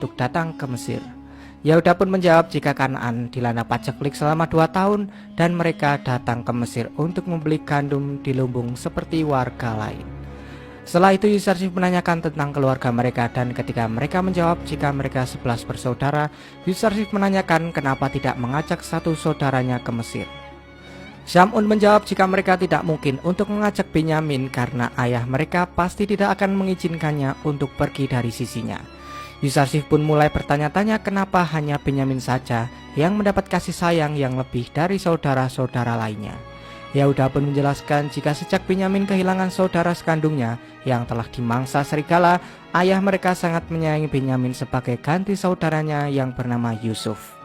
untuk datang ke Mesir. Yehuda pun menjawab jika Kanaan dilanda paceklik selama 2 tahun dan mereka datang ke Mesir untuk membeli gandum di lumbung seperti warga lain. Setelah itu Yusarsif menanyakan tentang keluarga mereka, dan ketika mereka menjawab jika mereka 11 bersaudara, Yusarsif menanyakan kenapa tidak mengajak satu saudaranya ke Mesir. Syamun menjawab jika mereka tidak mungkin untuk mengajak Benyamin karena ayah mereka pasti tidak akan mengizinkannya untuk pergi dari sisinya. Yusarsif pun mulai bertanya-tanya kenapa hanya Benyamin saja yang mendapat kasih sayang yang lebih dari saudara-saudara lainnya. Yehuda pun menjelaskan jika sejak Benyamin kehilangan saudara sekandungnya yang telah dimangsa serigala, ayah mereka sangat menyayangi Benyamin sebagai ganti saudaranya yang bernama Yusuf.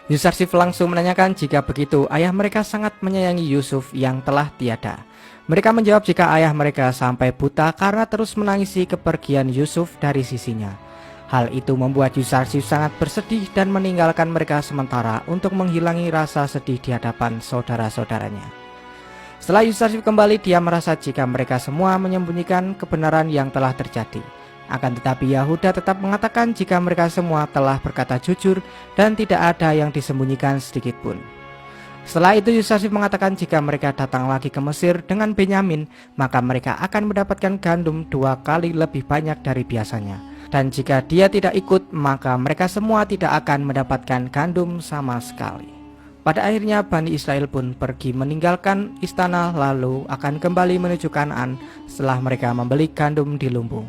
Yusarsif langsung menanyakan jika begitu ayah mereka sangat menyayangi Yusuf yang telah tiada. Mereka menjawab jika ayah mereka sampai buta karena terus menangisi kepergian Yusuf dari sisinya. Hal itu membuat Yusarsif sangat bersedih dan meninggalkan mereka sementara untuk menghilangi rasa sedih di hadapan saudara-saudaranya. Setelah Yusarsif kembali, dia merasa jika mereka semua menyembunyikan kebenaran yang telah terjadi. Akan tetapi Yehuda tetap mengatakan jika mereka semua telah berkata jujur dan tidak ada yang disembunyikan sedikit pun. Setelah itu Yusarsif mengatakan jika mereka datang lagi ke Mesir dengan Benyamin, maka mereka akan mendapatkan gandum 2 kali lebih banyak dari biasanya. Dan jika dia tidak ikut, maka mereka semua tidak akan mendapatkan gandum sama sekali. Pada akhirnya Bani Israel pun pergi meninggalkan istana lalu akan kembali menuju Kanaan setelah mereka membeli gandum di lumbung.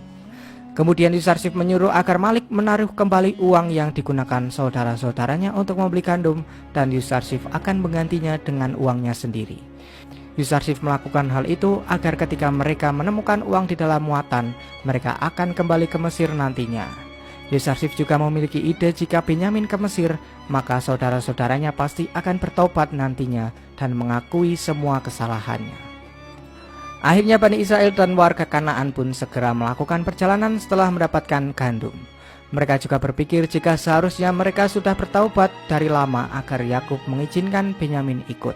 Kemudian Yusarsif menyuruh agar Malik menaruh kembali uang yang digunakan saudara-saudaranya untuk membeli gandum, dan Yusarsif akan menggantinya dengan uangnya sendiri. Yusarsif melakukan hal itu agar ketika mereka menemukan uang di dalam muatan, mereka akan kembali ke Mesir nantinya. Yusarsif juga memiliki ide jika Benyamin ke Mesir, maka saudara-saudaranya pasti akan bertobat nantinya dan mengakui semua kesalahannya. Akhirnya Bani Israel dan warga Kanaan pun segera melakukan perjalanan setelah mendapatkan gandum. Mereka juga berpikir jika seharusnya mereka sudah bertaubat dari lama agar Yakub mengizinkan Benyamin ikut.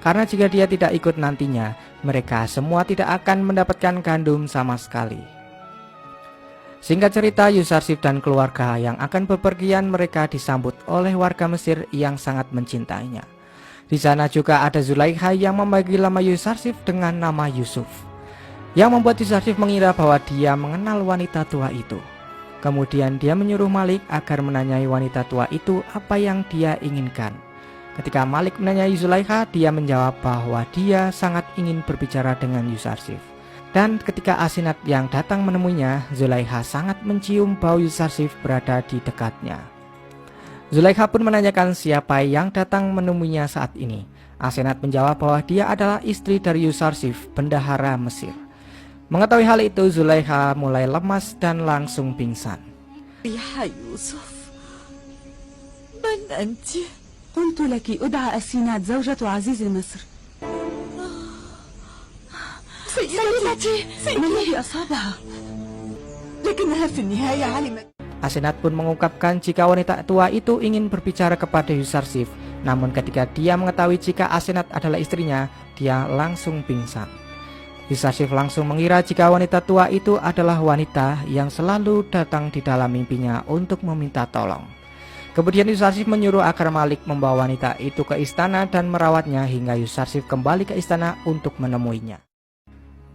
Karena jika dia tidak ikut nantinya, mereka semua tidak akan mendapatkan gandum sama sekali. Singkat cerita, Yusarsif dan keluarga yang akan bepergian mereka disambut oleh warga Mesir yang sangat mencintainya. Di sana juga ada Zulaikha yang membagi nama Yusarsif dengan nama Yusuf, yang membuat Yusarsif mengira bahwa dia mengenal wanita tua itu. Kemudian dia menyuruh Malik agar menanyai wanita tua itu apa yang dia inginkan. Ketika Malik menanyai Zulaikha, dia menjawab bahwa dia sangat ingin berbicara dengan Yusarsif. Dan ketika Asenat yang datang menemuinya, Zulaikha sangat mencium bau Yusarsif berada di dekatnya. Zulaikha pun menanyakan siapa yang datang menemuinya saat ini. Asenat menjawab bahwa dia adalah istri dari Yusarsif, bendahara Mesir. Mengetahui hal itu, Zulaikha mulai lemas dan langsung pingsan. Ya Yusuf, man anti? قلت لك ادعى أسينات زوجة عزيز مصر. سيدتي ما الذي أصابها؟ لكنها في النهاية علمت. Asenat pun mengungkapkan jika wanita tua itu ingin berbicara kepada Yusarsif. Namun ketika dia mengetahui jika Asenat adalah istrinya, dia langsung pingsan. Yusarsif langsung mengira jika wanita tua itu adalah wanita yang selalu datang di dalam mimpinya untuk meminta tolong. Kemudian Yusarsif menyuruh agar Malik membawa wanita itu ke istana dan merawatnya hingga Yusarsif kembali ke istana untuk menemuinya.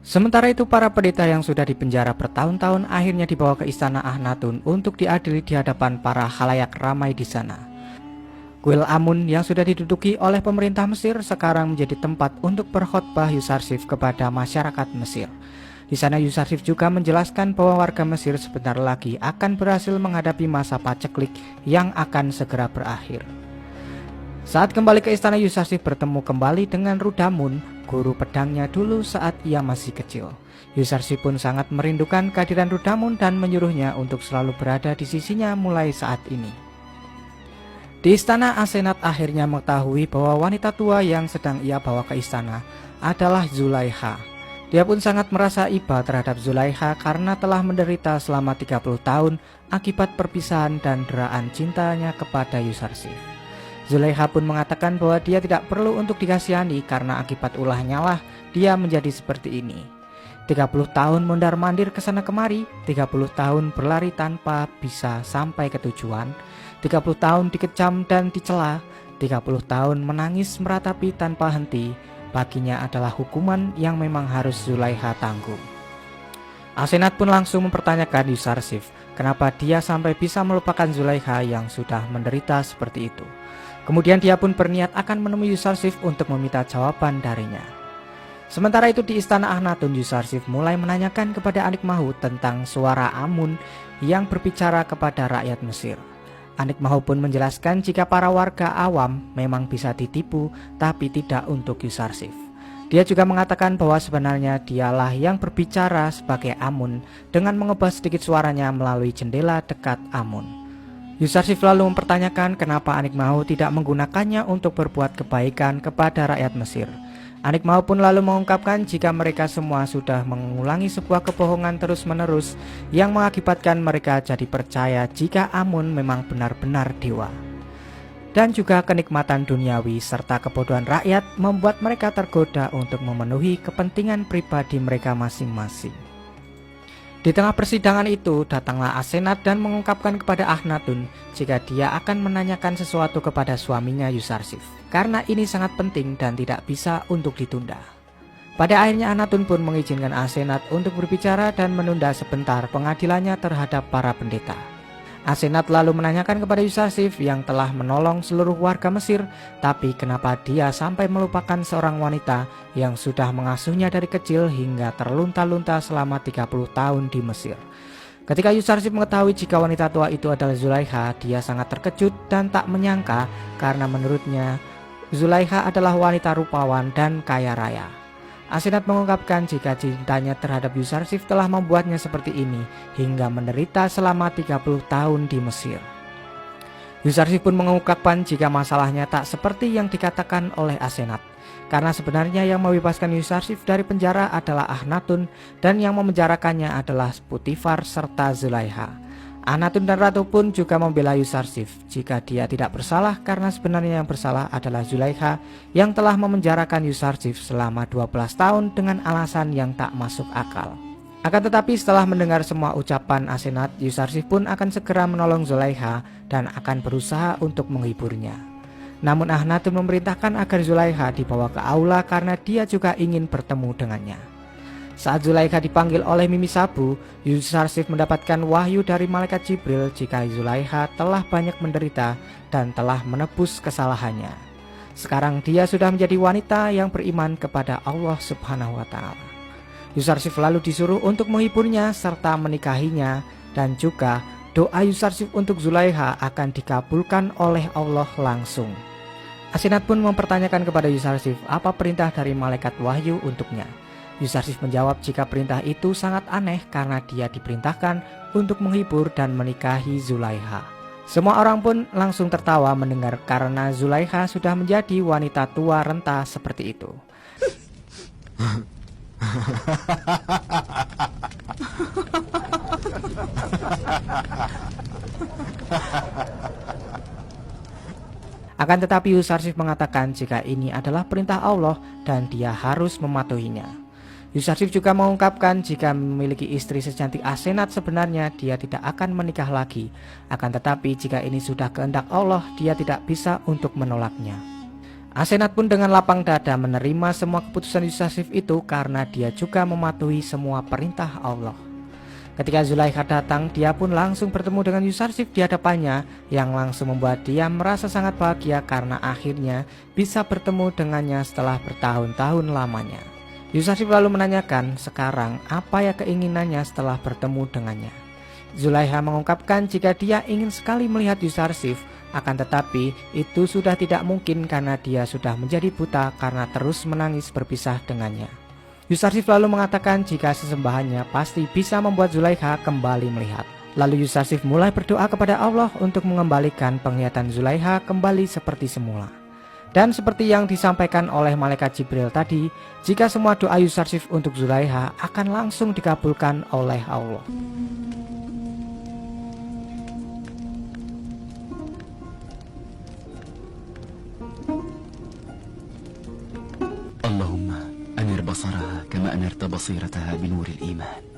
Sementara itu para pendeta yang sudah dipenjara bertahun-tahun akhirnya dibawa ke istana Akhnatun untuk diadili di hadapan para khalayak ramai di sana. Kuil Amun yang sudah diduduki oleh pemerintah Mesir sekarang menjadi tempat untuk berkhotbah Yusarsif kepada masyarakat Mesir. Di sana Yusarsif juga menjelaskan bahwa warga Mesir sebentar lagi akan berhasil menghadapi masa paceklik yang akan segera berakhir. Saat kembali ke istana, Yusarsif bertemu kembali dengan Rudamun, guru pedangnya dulu saat ia masih kecil. Yusarsif pun sangat merindukan kehadiran Rudamun dan menyuruhnya untuk selalu berada di sisinya mulai saat ini. Di istana, Asenat akhirnya mengetahui bahwa wanita tua yang sedang ia bawa ke istana adalah Zulaikha. Dia pun sangat merasa iba terhadap Zulaikha karena telah menderita selama 30 tahun akibat perpisahan dan deraan cintanya kepada Yusarsif. Zulaikha pun mengatakan bahwa dia tidak perlu untuk dikasihani karena akibat ulahnya lah dia menjadi seperti ini. 30 tahun mondar-mandir ke sana kemari, 30 tahun berlari tanpa bisa sampai ke tujuan, 30 tahun dikecam dan dicela, 30 tahun menangis meratapi tanpa henti, baginya adalah hukuman yang memang harus Zulaikha tanggung. Asenat pun langsung mempertanyakan Yusarsif, kenapa dia sampai bisa melupakan Zulaikha yang sudah menderita seperti itu. Kemudian dia pun berniat akan menemui Yusarsif untuk meminta jawaban darinya. Sementara itu di istana Akhnatun, Yusarsif mulai menanyakan kepada Anik Mahu tentang suara Amun yang berbicara kepada rakyat Mesir. Anik Mahu pun menjelaskan jika para warga awam memang bisa ditipu, tapi tidak untuk Yusarsif. Dia juga mengatakan bahwa sebenarnya dialah yang berbicara sebagai Amun dengan mengubah sedikit suaranya melalui jendela dekat Amun. Yusarsif lalu mempertanyakan kenapa Anik Mahu tidak menggunakannya untuk berbuat kebaikan kepada rakyat Mesir. Anik Mahu pun lalu mengungkapkan jika mereka semua sudah mengulangi sebuah kebohongan terus-menerus yang mengakibatkan mereka jadi percaya jika Amun memang benar-benar dewa. Dan juga kenikmatan duniawi serta kebodohan rakyat membuat mereka tergoda untuk memenuhi kepentingan pribadi mereka masing-masing. Di tengah persidangan itu, datanglah Asenat dan mengungkapkan kepada Akhnatun jika dia akan menanyakan sesuatu kepada suaminya Yusarsif, karena ini sangat penting dan tidak bisa untuk ditunda. Pada akhirnya Akhnatun pun mengizinkan Asenat untuk berbicara dan menunda sebentar pengadilannya terhadap para pendeta. Asenat lalu menanyakan kepada Yusarsif yang telah menolong seluruh warga Mesir, tapi kenapa dia sampai melupakan seorang wanita yang sudah mengasuhnya dari kecil hingga terlunta-lunta selama 30 tahun di Mesir. Ketika Yusarsif mengetahui jika wanita tua itu adalah Zulaikha, dia sangat terkejut dan tak menyangka karena menurutnya Zulaikha adalah wanita rupawan dan kaya raya. Asenat mengungkapkan jika cintanya terhadap Yusarsif telah membuatnya seperti ini hingga menderita selama 30 tahun di Mesir. Yusarsif pun mengungkapkan jika masalahnya tak seperti yang dikatakan oleh Asenat, karena sebenarnya yang membebaskan Yusarsif dari penjara adalah Akhnatun dan yang memenjarakannya adalah Putifar serta Zulaikha. Akhnatun dan Ratu pun juga membela Yusarsif jika dia tidak bersalah, karena sebenarnya yang bersalah adalah Zulaikha yang telah memenjarakan Yusarsif selama 12 tahun dengan alasan yang tak masuk akal. Akan tetapi setelah mendengar semua ucapan Asenat, Yusarsif pun akan segera menolong Zulaikha dan akan berusaha untuk menghiburnya. Namun Akhnatun memerintahkan agar Zulaikha dibawa ke aula karena dia juga ingin bertemu dengannya. Saat Zulaikha dipanggil oleh Mimi Sabu, Yusarsif mendapatkan wahyu dari malaikat Jibril jika Zulaikha telah banyak menderita dan telah menebus kesalahannya. Sekarang dia sudah menjadi wanita yang beriman kepada Allah Subhanahu wa Ta'ala. Yusarsif lalu disuruh untuk menghiburnya serta menikahinya, dan juga doa Yusarsif untuk Zulaikha akan dikabulkan oleh Allah langsung. Asenat pun mempertanyakan kepada Yusarsif apa perintah dari malaikat wahyu untuknya. Yusarsif menjawab jika perintah itu sangat aneh karena dia diperintahkan untuk menghibur dan menikahi Zulaikha. Semua orang pun langsung tertawa mendengar karena Zulaikha sudah menjadi wanita tua renta seperti itu. Akan tetapi Yusarsif mengatakan jika ini adalah perintah Allah dan dia harus mematuhinya. Yusarsif juga mengungkapkan jika memiliki istri secantik Asenat sebenarnya dia tidak akan menikah lagi. Akan tetapi jika ini sudah kehendak Allah, dia tidak bisa untuk menolaknya. Asenat pun dengan lapang dada menerima semua keputusan Yusarsif itu karena dia juga mematuhi semua perintah Allah. Ketika Zulaikha datang, dia pun langsung bertemu dengan Yusarsif di hadapannya, yang langsung membuat dia merasa sangat bahagia karena akhirnya bisa bertemu dengannya setelah bertahun-tahun lamanya. Yusarsif lalu menanyakan sekarang apa ya keinginannya setelah bertemu dengannya. Zulaikha mengungkapkan jika dia ingin sekali melihat Yusarsif, akan tetapi itu sudah tidak mungkin karena dia sudah menjadi buta karena terus menangis berpisah dengannya. Yusarsif lalu mengatakan jika sesembahannya pasti bisa membuat Zulaikha kembali melihat. Lalu Yusarsif mulai berdoa kepada Allah untuk mengembalikan penglihatan Zulaikha kembali seperti semula. Dan seperti yang disampaikan oleh malaikat Jibril tadi, jika semua doa Yusarsif untuk Zulaikha akan langsung dikabulkan oleh Allah. اللهم أنر بصرها كما أنرت بصيرتها بنور الإيمان.